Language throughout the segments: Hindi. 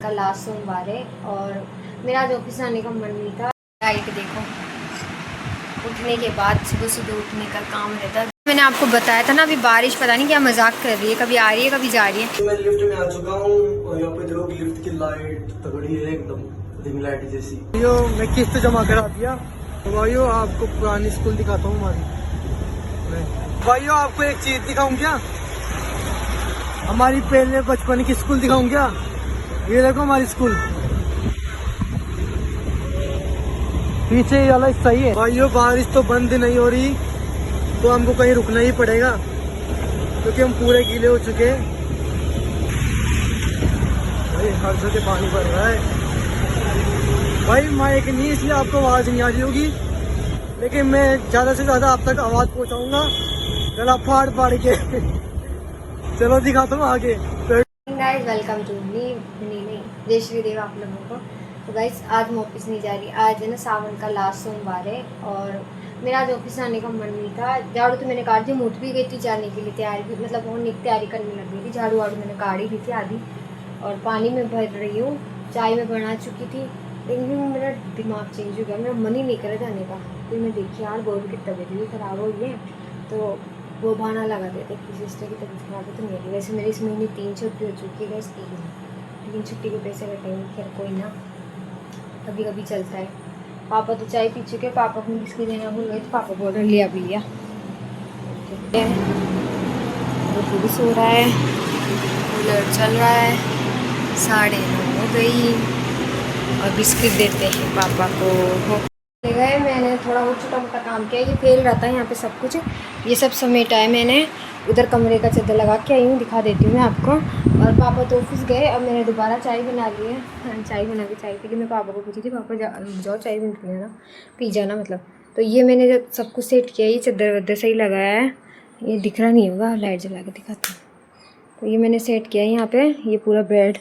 का लास्ट सोमवार है और मेरा आज ऑफिस आने का मन नहीं था। लाइट देखो, उठने के बाद सुबह सुबह उठने का काम रहता है। मैंने आपको बताया था ना, अभी बारिश पता नहीं क्या मजाक कर रही है, कभी आ रही है कभी जा रही है। तो मैं लिफ्ट में आ चुका हूँ और यहाँ पे देखो लिफ्ट की लाइट तगड़ी है, एकदम रिंग लाइट जैसी। भाइयों मैं किस्त जमा करा दिया। तो भाइयों आपको पुरानी स्कूल दिखाता हूँ हमारी। भाइयों आपको एक चीज दिखाऊं क्या, हमारी पहले बचपन की स्कूल दिखाऊं क्या। ये देखो हमारी स्कूल, पीछे वाला हिस्सा ही है। भाइयों बारिश तो बंद नहीं हो रही, तो हमको कहीं रुकना ही पड़ेगा क्योंकि हम पूरे गीले हो चुके हैं। भाई हर जगह पानी भर रहा है। भाई माइक नहीं, इसलिए आपको आवाज नहीं आ रही होगी, लेकिन मैं ज्यादा से ज्यादा आप तक आवाज पहुंचाऊंगा गला फाड़ फाड़ के। चलो दिखाता हूँ आगे। गाइस वेलकम टू नहीं जय श्री देव आप लोगों को। तो गाइस आज मैं ऑफिस नहीं जा रही, आज है ना सावन का लास्ट सोमवार है और मेरा आज ऑफिस आने का मन नहीं था। झाड़ू तो मैंने काट दी, उठ भी गई थी जाने के लिए, तैयारी भी मतलब वो तैयारी करने लग गई थी। झाड़ू वाड़ू मैंने काट ही दी थी आधी और पानी में भर रही हूँ, चाय में बना चुकी थी। लेकिन मेरा दिमाग चेंज हो गया, मेरा मन ही नहीं कर जाने का। फिर मैं देखी यार गौर की तबीयत भी ख़राब हो गई है, तो वो बहाना लगा देते कि सिस्टर की तबीयत खराब है तो मेरी। वैसे मेरी इस महीने 3 छुट्टी हो चुकी है, 3 छुट्टी के पैसे कटेंगे, खैर कोई ना, कभी कभी चलता है। पापा तो चाय पी चुके, पापा को बिस्किट देना भूल गए तो पापा को ऑर्डर लिया भी लिया। वो भी सो रहा है, कूलर चल रहा है, 9:30 हो गई और बिस्किट देते हैं पापा को। गए मैंने थोड़ा बहुत छोटा मोटा काम किया, ये फेल रहता है यहाँ पे सब कुछ, ये सब समेटा है मैंने। उधर कमरे का चादर लगा के आई हूँ, दिखा देती हूँ मैं आपको। और पापा तो ऑफिस गए, अब मैंने दोबारा चाय बना ली है। चाय बना के चाय पी के मैं पापा को पूछी थी, पापा जाओ चाय बन पी ना, पी जाना मतलब। तो ये मैंने जब सब कुछ सेट किया, ये चादर वदर सही लगाया है, ये दिख रहा नहीं होगा, लाइट जला के दिखाती हूँ। तो ये मैंने सेट किया है यहाँ पे, ये पूरा बेड।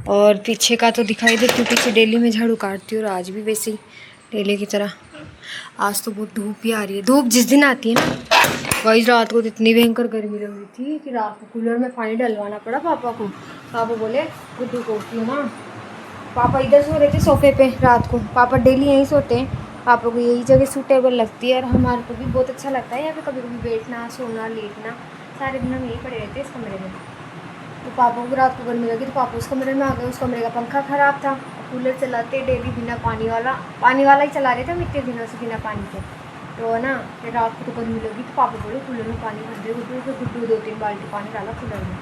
और पीछे का तो दिखाई देती हूँ, पीछे डेली मैं झाड़ू काटती हूँ और आज भी वैसे ही डेली की तरह। आज तो बहुत धूप भी आ रही है, धूप जिस दिन आती है ना, वही रात को तो इतनी भयंकर गर्मी लग रही थी कि रात को कूलर में पानी डलवाना पड़ा पापा को। पापा बोले गुड्डू को उठियो ना। पापा इधर सो रहे थे सोफे पे रात को, पापा डेली यहीं सोते हैं, पापा को यही जगह सूटेबल लगती है और हमारे को भी बहुत अच्छा लगता है यहाँ पे कभी कभी बैठना, सोना, लेटना। सारे दिन हम यहीं पड़े रहते हैं इस कमरे में। तो पापा को रात को गर्मी लगी तो पापा उस कमरे में आ गए, उस कमरे का पंखा ख़राब था, कूलर चलाते डेली बिना पानी वाला ही चला रहे थे हम इतने दिनों से बिना पानी के। तो ना फिर रात को तो गर्मी लगी तो पापा बोले कूलर में पानी भर दे गुड्डू, फिर गुड्डू 2-3 बाल्टी पानी डाला कूलर में,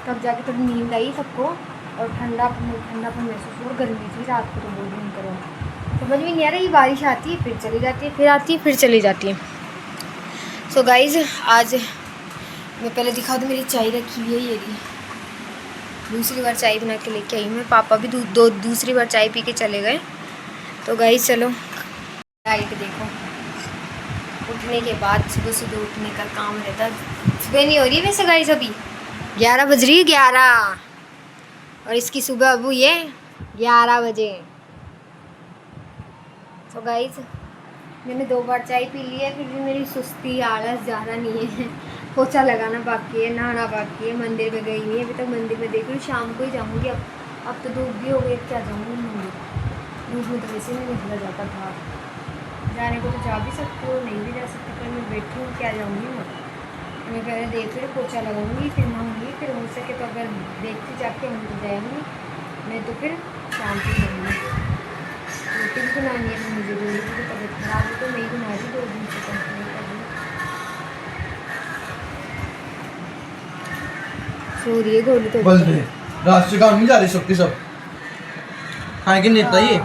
तब जाके थोड़ी नींद आई सबको और ठंडापन महसूस हुआ। गर्मी थी रात को तो बहुत दिन करो, समझ में नहीं आ रहा, ये बारिश आती है फिर चली जाती है, फिर आती है फिर चली जाती है। सो गाइज़ आज मैं पहले दिखा दूँ, मेरी चाय रखी हुई है, ये दूसरी बार चाय बना के लेके आई हूँ मैं। पापा भी दूसरी बार चाय पी के चले गए। तो गाइस चलो, लाइट देखो, उठने के बाद सुबह सुबह उठने का काम रहता है। सुबह नहीं हो रही वैसे गाइस, अभी 11 बज रही है, 11, और इसकी सुबह अबू ये 11 बजे। तो गाइस मैंने 2 बार चाय पी ली है, फिर भी मेरी सुस्ती आलस ज़्यादा नहीं है। पोछा लगाना बाकी है, नहाना बाकी है, मंदिर में गई नहीं अभी तक, मंदिर में देख रही हूँ शाम को ही जाऊँगी। अब तो धूप भी हो गई, क्या जाऊँगी मंदिर, धूप में तो वैसे नहीं निकला जाता था। जाने को तो जा भी सकती हूँ, नहीं भी जा सकती, पर मैं बैठी हूँ, क्या जाऊँगी मैं पहले देख रही पोछा लगाऊँगी फिर नहाऊँगी, फिर हो सके तो अगर देखती जाके हम तो जाएँगी, नहीं तो फिर शाम को जाऊँगी। रोटी भी बनानी है मुझे, रोटी की तबीयत खराब है तो नहीं बना रही 2 दिन से कंप्लीट कर रही। सो रही है गोली तो बस भी राष्ट्रीय काम नहीं जा रही सबकी सब खाएंगे नेता ये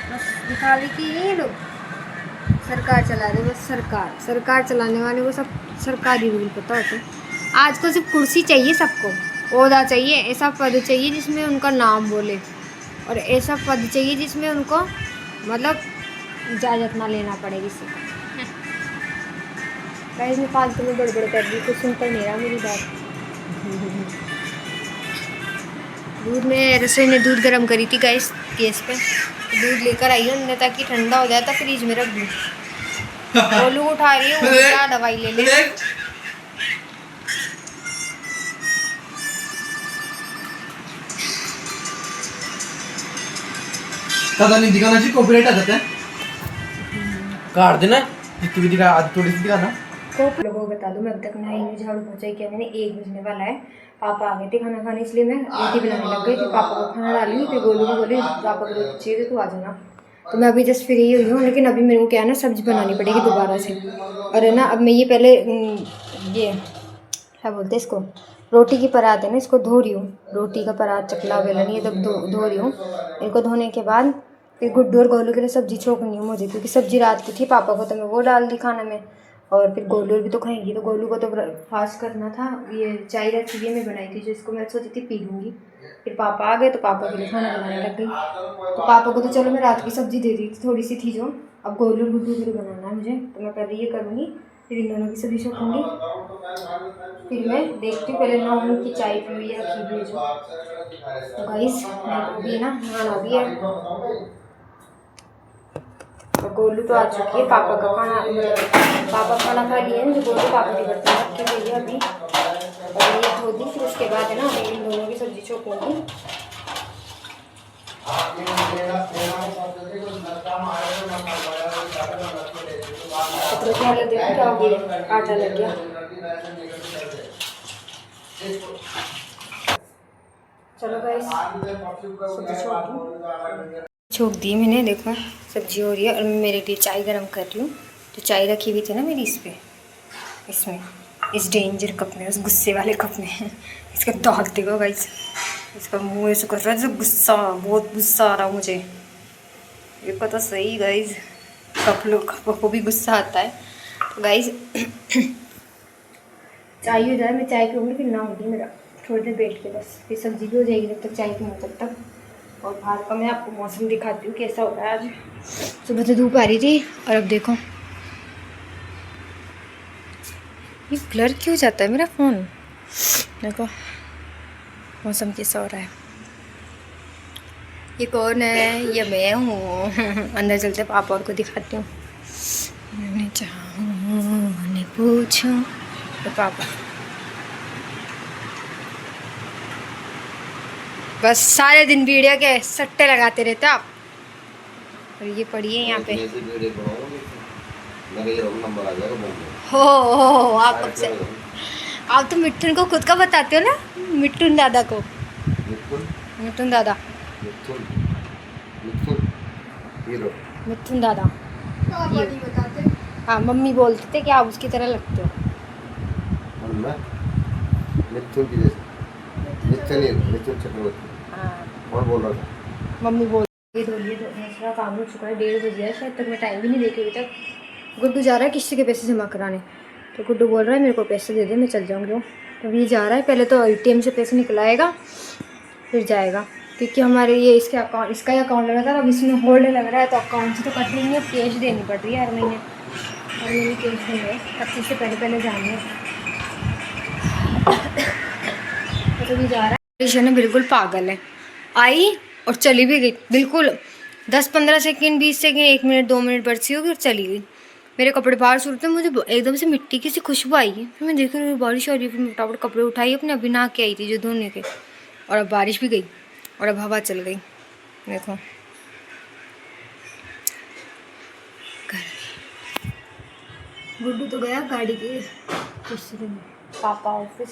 बस दिखा ली कि ये लोग सरकार चला रहे, बस सरकार चलाने वाले वो सब सरकारी रूल पता होते। आज को सिर्फ कुर्सी चाहिए सबको, ओहदा चाहिए, ऐसा पद चाहिए जिसमें उनका नाम बोले, और ऐसा पद चाहिए जिसमें उनको मतलब इजाज़त ना लेना पड़े किसी को। गाइस मैं फालतू में बड़बड़ कर रही, कुछ सुनता ही नहीं रहा मेरी बात। दूध में रसोई में दूध गर्म करी थी गाइस गैस पे, दूध लेकर आई हूँ ताकि ठंडा हो जाता, फ्रिज में रख दूँ। बोलू उठा रही हूँ, क्या दवाई ले ले। ज़्यादा नहीं दिखाना चाहिए, कॉपीराइट आ जाता है। काट देना जितनी भी दिखा, आज थोड़ी सी दिखाना। लोगों को बता दूं, मैं अब तक नहाई नहीं, झाड़ू पोछा किया मैंने, 1 बजने वाला है। पापा आ गए थे खाना खाने, इसलिए मैं रोटी बनाने लग गई थी। पापा को खाना डाली, फिर गोलू को बोली पापा को रोटी चाहिए तो तू आ जाना। तो मैं अभी जस्ट फ्री हुई हूँ, लेकिन अभी मेरे को क्या है ना, सब्जी बनानी पड़ेगी दोबारा से। और है ना, अब मैं ये पहले ये क्या बोलते हैं इसको, रोटी की परात है ना, इसको धो रही हूँ। रोटी का परात, चकला बेलन, ये तब धो रही हूँ। इनको धोने के बाद फिर गुड्डू और गोलू के लिए सब्जी छोकनी है मुझे, क्योंकि सब्जी रात की थी। पापा को तो मैं वो डाल दी खाना में, और फिर गोलू भी तो खाएंगी, तो गोलू को तो फास्ट करना था। ये चाय रखी हुई मैं बनाई थी, जो इसको मैं सोची थी पी लूँगी। फिर पापा आ गए तो पापा के लिए खाना बनाने लग गई। तो पापा को तो चलो मैं रात की सब्जी दे दी थी, थोड़ी सी थी जो, अब गोलू और गुड्डू के लिए बनाना है मुझे। तो मैं पहले ये करूँगी, फिर इन दोनों की सब्जी छोकूँगी, फिर मैं देखती हूँ। पहले नहाऊँ की चाय पी हुई है, रखी हुई है जो। तो गाइस भी ना नहाना भी है। और गोलू तो आ चुकी है, पापा का खाना, पापा खाना खा लिए हैं, जो गोलू पापा के बर्तन रखे हुए हैं अभी। और ये धो दी, फिर उसके बाद है ना इन दोनों की सब्जी छोकूँगी। तो क्या लग गया, क्या हो गया, आटा लग गया। चलो गाइस सब्जी छोक दी मैंने, देखो सब्जी हो रही है। और मैं मेरे लिए चाय गरम कर रही हूँ। तो चाय रखी हुई थी ना मेरी इस पे, इसमें, इस डेंजर कप में, उस गुस्से वाले कप में। इसका दाग देखो गाइस, इसका मुँह ऐसे कर रहा है, गुस्सा, बहुत गुस्सा आ रहा मुझे। ये पता सही गाइस, कपों को भी गुस्सा आता है। तो गाइस चाय हो जाए, मैं चाय पीऊँगी, फिर ना होगी मेरा थोड़ी देर बैठ के, बस फिर सब्जी भी हो जाएगी जब तक चाय पीऊँ तब तक। और बाहर का मैं आपको मौसम दिखाती हूँ कैसा हो रहा है आज। सुबह से धूप आ रही थी, और अब देखो ये ब्लर क्यों जाता है मेरा फ़ोन। देखो मौसम कैसा हो रहा है। ये कौन है, ये मैं हूँ। अंदर चलते पापा और को दिखाती हूँ। मैंने चाहूँ पूछूं तो पापा बस सारे दिन वीडियो के सट्टे लगाते रहते आप। और ये पढ़िए यहाँ पे, हो आप कब से, आप तो मिठुन को खुद का बताते हो ना, मिठुन दादा को, मिठुन दादा, मिठुन दादा ये। हाँ मम्मी बोलते थे कि आप उसकी तरह लगते हो। कौन बोल रहा था? मम्मी बोल रही है। तो दूसरा काम हो चुका है, 1:30 बज गया शायद तक, मैं टाइम भी नहीं देखी अभी तक। गुड्डू जा रहा है किश्ती के पैसे जमा कराने, तो गुड्डू बोल रहा है मेरे को पैसे दे दे, मैं चल जाऊँगी। तो ये जा रहा है, पहले तो ATM से पैसे निकलाएगा फिर जाएगा, क्योंकि हमारे ये इसके अकाउंट, इसका ही अकाउंट लगा था, अब इसमें होल्ड लग रहा है, तो अकाउंट से तो कट रही है, कैश देनी पड़ रही है हर महीने। हर महीने कैश देनी है, 25 से पहले जानी है। तो भी जा रहा है, ना बिल्कुल पागल है, आई और चली भी गई, बिल्कुल 10-15 सेकेंड, 20 सेकेंड, 1 मिनट 2 मिनट बरसी होगी और चली गई। मेरे कपड़े बाहर सूरते, मुझे एकदम से मिट्टी की सी खुशबू आई है, फिर मैं देख रही हूँ बारिश हो रही है, फिर मैं फटाफट कपड़े उठाई अपने, अभी नहा के आई थी जो धोने के, और अब बारिश भी गई और अब हवा चल गई। देखो गुड्डू तो गया गाड़ी के दूसरे में, पापा ऑफिस,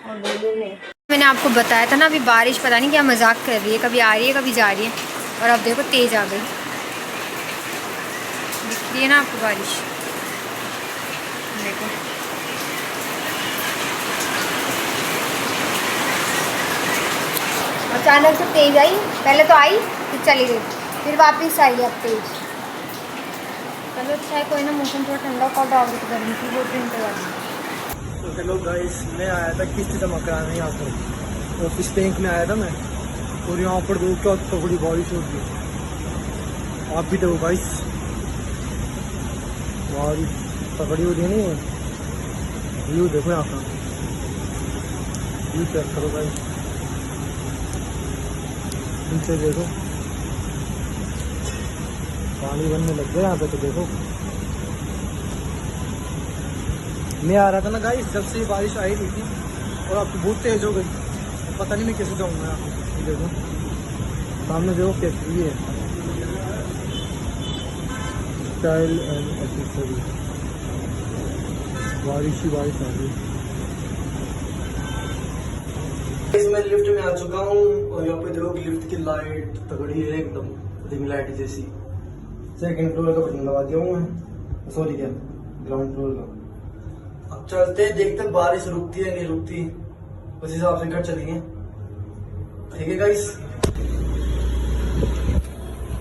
और गोलू ने, मैंने आपको बताया था ना अभी बारिश पता नहीं क्या मजाक कर रही है, कभी आ रही है कभी जा रही है, और अब देखो तेज आ गई, दिख रही है ना आपको बारिश, देखो अचानक से तेज आई, पहले तो आई फिर चली गई, फिर वापस आई अब तेज। चलो अच्छा है, कोई ना, मौसम थोड़ा ठंडा का डाल तो गर्मी की बहुत दिन तक। तो हेलो गाइस, मैं आया था किस्त जमा कराने यहाँ पर, ऑफिस बैंक में आया था मैं, और यहाँ पर दो क्या तो बड़ी बारिश हो रही है। आप भी देखो गाइस, बारिश तगड़ी हो रही है नहीं, व्यू देखो यहाँ का, व्यू चेक करो गाइस, नीचे देखो पानी बनने लग गया यहाँ पे, तो देखो मैं आ रहा था ना गाइस, जब से बारिश आई रही थी और अब बहुत तेज हो गई, पता नहीं मैं कैसे जाऊँगा यहाँ पे, देखो सामने देखो कैसी है स्टाइल एंड एक्सेसरी। बारिश ही बारिश आ रही है। मैं लिफ्ट में आ चुका हूँ और यहाँ पे देखो लिफ्ट की लाइट तगड़ी है एकदम रिंग लाइट जैसी। सेकंड फ्लोर का बटन लगा दिया हूँ मैं, सॉरी क्या ग्राउंड फ्लोर का। अब चलते हैं, देखते हैं बारिश रुकती है नहीं रुकती, उस हिसाब से घर चलेंगे। ठीक है गाइस।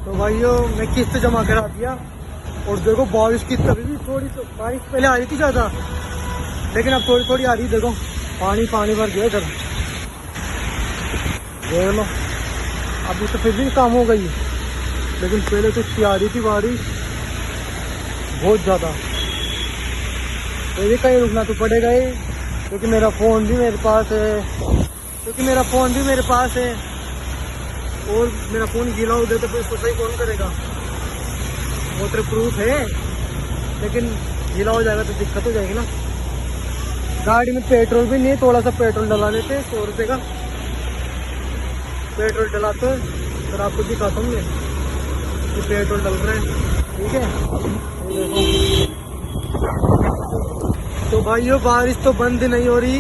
तो भाइयों मैं किस्त जमा करा दिया और देखो बारिश की तभी भी थोड़ी, तो बारिश पहले आ रही थी ज्यादा लेकिन अब थोड़ी थोड़ी आ रही। देखो पानी पानी भर गया इधर, देख लो। अभी तो फिर भी काम हो गई लेकिन पहले तो इतनी आ रही थी बारिश बहुत ज्यादा। तो ये कहीं रुकना तो पड़ेगा ही क्योंकि मेरा फोन भी मेरे पास है, और मेरा फोन गीला हो गया तो फिर उसको सही कौन करेगा। वाटर प्रूफ है लेकिन गीला हो जाएगा तो दिक्कत हो जाएगी ना। गाड़ी में पेट्रोल भी नहीं है, थोड़ा सा पेट्रोल डला लेते 100 रुपये का पेट्रोल डलाते हैं, फिर आपको दिखाता हूँ कि पेट्रोल डल रहा है। ठीक है, तो भाइयों बारिश तो बंद नहीं हो रही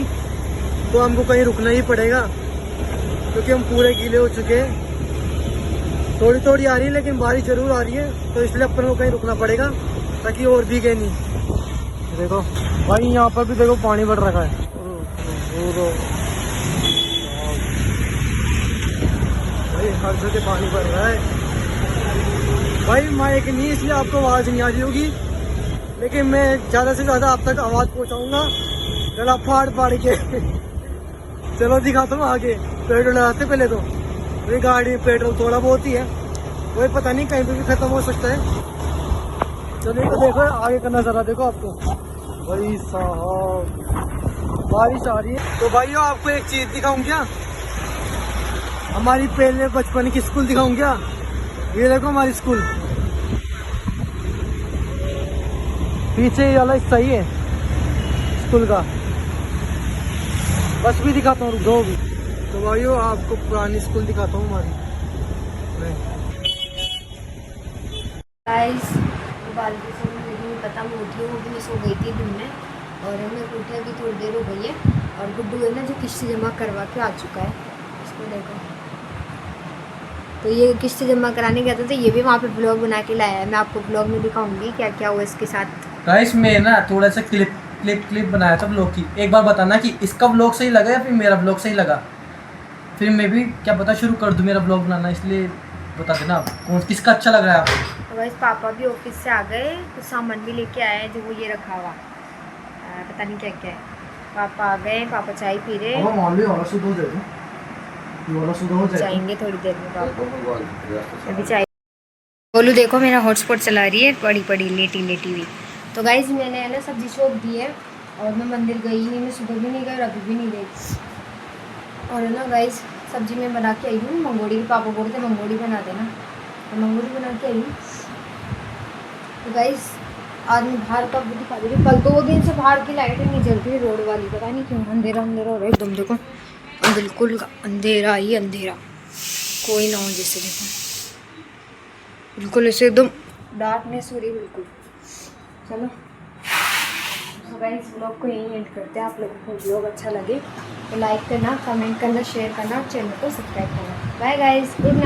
तो हमको कहीं रुकना ही पड़ेगा क्योंकि हम पूरे गीले हो चुके हैं। थोड़ी थोड़ी आ रही है लेकिन बारिश जरूर आ रही है, तो इसलिए अपन को कहीं रुकना पड़ेगा ताकि और भीगे नहीं। देखो भाई यहाँ पर भी देखो पानी भर रखा है। भाई हर जगह पानी भर रहा है। भाई माइक नहीं इसलिए आपको आवाज़ नहीं आ रही होगी, लेकिन मैं ज़्यादा से ज़्यादा आप तक आवाज़ पहुँचाऊँगा गला फाड़ फाड़ के। चलो दिखाता हूँ आगे। पेट्रोल लगाते पहले तो मेरी गाड़ी में पेट्रोल थोड़ा बहुत ही है, वही पता नहीं कहीं पे भी खत्म हो सकता है। चलिए तो देखो आगे का नज़ारा देखो आपको। भाई साहब बारिश आ रही है। तो भाइयों आपको एक चीज़ दिखाऊँ क्या, हमारी पहले बचपन की स्कूल दिखाऊँ क्या। ये देखो हमारी स्कूल पीछे वाला हिस्सा ही है स्कूल का। बस भी दिखाता हूँ दो भी। तो भाइयों आपको पुरानी स्कूल दिखाता हूँ हमारी। गाइस बाल्टी से मुझे नहीं पता, मैं उठी हूँ भी, मैं सो गई थी दिन में और मैं उठे अभी थोड़ी देर हो गई है। और गुड्डू है ना जो किस्त जमा करवा के आ चुका है, इसको देखो। तो ये किस्त जमा कराने गया था तो ये भी वहाँ पे ब्लॉग बना के लाया है। मैं आपको ब्लॉग में दिखाऊंगी क्या क्या हुआ इसके साथ। गाइस मैं ना थोड़ा सा क्लिप बनाया था ब्लॉग की। एक बार बताना कि इसका ब्लॉग सही लगा या फिर मेरा ब्लॉग सही लगा, फिर मैं भी क्या पता शुरू कर दूँ मेरा ब्लॉग बनाना। इसलिए बता देना आप कौन किसका अच्छा लग रहा है आपको। तो गाइस पापा भी ऑफिस से आ गए, कुछ सामान भी लेके आए हैं जो वो ये रखा हुआ पता नहीं क्या क्या है। पापा आ गए, पापा चाय पी रहे जाएंगे थोड़ी देर में। पापा अभी चाय बोलू देखो मेरा हॉटस्पॉट चला रही है पड़ी पड़ी लेटी हुई। तो गाइज मैंने है ना सब्जी छोड़ दी है और मैं मंदिर गई नहीं, मैं सुबह भी नहीं गई और अभी भी नहीं गई। और है ना गाइज सब्जी मैं बना के आई हूँ मंगोड़ी की। पापा बोलते मंगोड़ी बना देना, तो मंगोड़ी बना के आई हूँ। तो गाइज आज मैं बाहर का भी दिखा रही हूँ। कल 2 दिन से बाहर की लाइटें नहीं जल रही रोड वाली, पता नहीं क्यों अंधेरा अंधेरा हो रहा है एकदम। देखो बिल्कुल अंधेरा ही अंधेरा, कोई ना हो जैसे। देखो बिल्कुल ऐसे एकदम डार्कनेस हो रही है बिल्कुल। चलो तो गाइस व्लॉग को यहीं एंड करते हैं। आप लोगों को व्लॉग अच्छा लगे तो लाइक करना, कमेंट करना, शेयर करना, चैनल को सब्सक्राइब करना। Bye guys, good night.